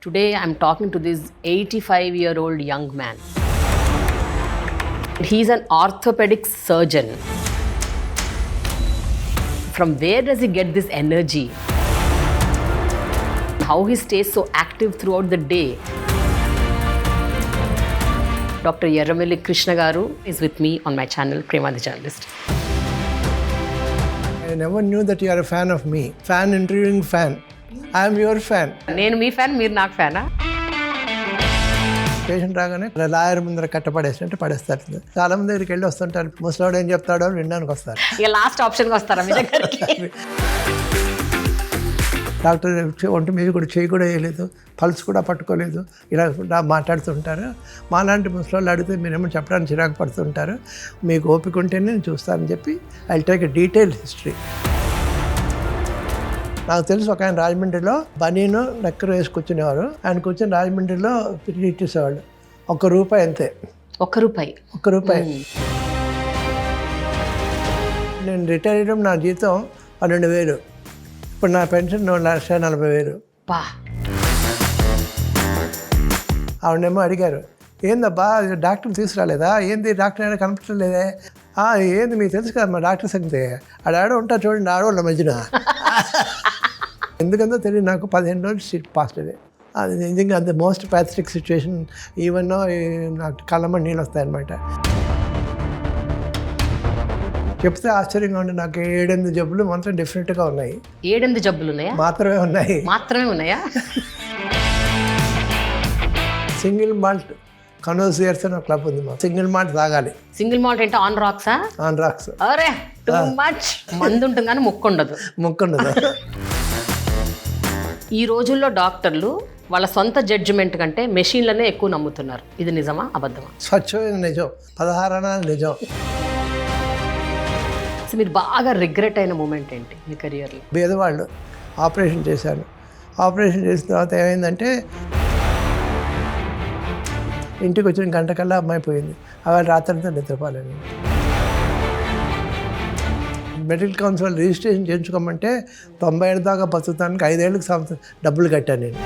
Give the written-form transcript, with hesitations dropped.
Today I'm talking to this 85-year-old young man. He's an orthopedic surgeon. From where does he get this energy? How he stays so active throughout the day? Dr. Yerramalli Krishna Garu is with me on my channel, Prema the Journalist. I never knew that you are a fan of me. Fan interviewing fan. I am your fan. నేను మీ fan, మీరు నాకు ఫ్యానా? Patient రాగానే lawyer ముందర కట్టపడేసినట్టు పడేస్తారు. చాలా మంది దగ్గరికి వెళ్ళి వస్తుంటారు. ముసలాడు ఏం చెప్తాడో వినడానికి వస్తారు. ఇక లాస్ట్ ఆప్షన్కి వస్తారా మీ దగ్గరికి? డాక్టర్ ఒంటి మీద కూడా చేయి కూడా వేయలేదు, పల్స్ కూడా పట్టుకోలేదు, ఇలా మాట్లాడుతుంటారు. మాలాంటి ముసలాళ్ళు అడిగితే మీరేమో చెప్పడానికి చిరాకు పడుతుంటారు. మీకు ఓపిక ఉంటేనే నేను చూస్తానని చెప్పి I take a detail history. నాకు తెలుసు ఒక ఆయన రాజమండ్రిలో బనీను నెక్కరు వేసి కూర్చునేవారు. ఆయన కూర్చొని రాజమండ్రిలో ఇచ్చేసేవాళ్ళు. ₹1 అంతే. ₹1. నేను రిటైర్ అయ్యడం నా జీతం 12,000. ఇప్పుడు నా పెన్షన్ 1,40,000. బా, ఆవిడేమో అడిగారు, ఏందబ్బా డాక్టర్ తీసుకురాలేదా, ఏంది డాక్టర్ అయినా కనిపించలేదే, ఏంది మీకు తెలుసు కదా మా డాక్టర్ సంగతి, ఆడ ఉంటారు చూడండి ఆడవాళ్ళ మధ్యన. ఎందుకందో తెలియదు నాకు. 15 రోజులు సీట్ పాస్ట్ అదే. అది నిజంగా అంత మోస్ట్ ప్యాథటిక్ సిచ్యువేషన్. ఈవెన్ నాకు కళ్ళమ్మ నీళ్ళు వస్తాయన్నమాట. చెప్తే ఆశ్చర్యంగా ఉండి నాకు 7-8 జబ్బులు మాత్రం డెఫినెట్గా ఉన్నాయి. 7-8 జబ్బులు ఉన్నాయా? మాత్రమే ఉన్నాయా? సింగిల్ మాల్ట్ కనోసియర్స్ అని ఒక క్లబ్ ఉంది. మా సింగిల్ మాల్ట్ తాగాలి. సింగిల్ మాల్ట్ అంటే ఆన్ రాక్సా? On rocks. అరే టూ మచ్. మందు ఉంటుంది కానీ ముక్కు ఉండదు. ఈ రోజుల్లో డాక్టర్లు వాళ్ళ సొంత జడ్జిమెంట్ కంటే మెషిన్లనే ఎక్కువ నమ్ముతున్నారు. ఇది నిజమా అబద్ధమా? స్వచ్ఛమైన నిజం. 16 అనాలు నిజం. మీరు బాగా రిగ్రెట్ అయిన మూమెంట్ ఏంటి మీ కెరియర్లో? పేదవాళ్ళు ఆపరేషన్ చేశాను. ఆపరేషన్ చేసిన తర్వాత ఏమైందంటే ఇంటికి వచ్చిన గంటకల్లా అమ్మాయి పోయింది. అవి రాత్రంతా నిద్రపోలేను. మెడికల్ కౌన్సిల్ రిజిస్ట్రేషన్ చేయించుకోమంటే 90 ఏళ్ళ దాకా బతుకుతానికి 5 ఏళ్ళకి డబ్బులు కట్టాను నేను.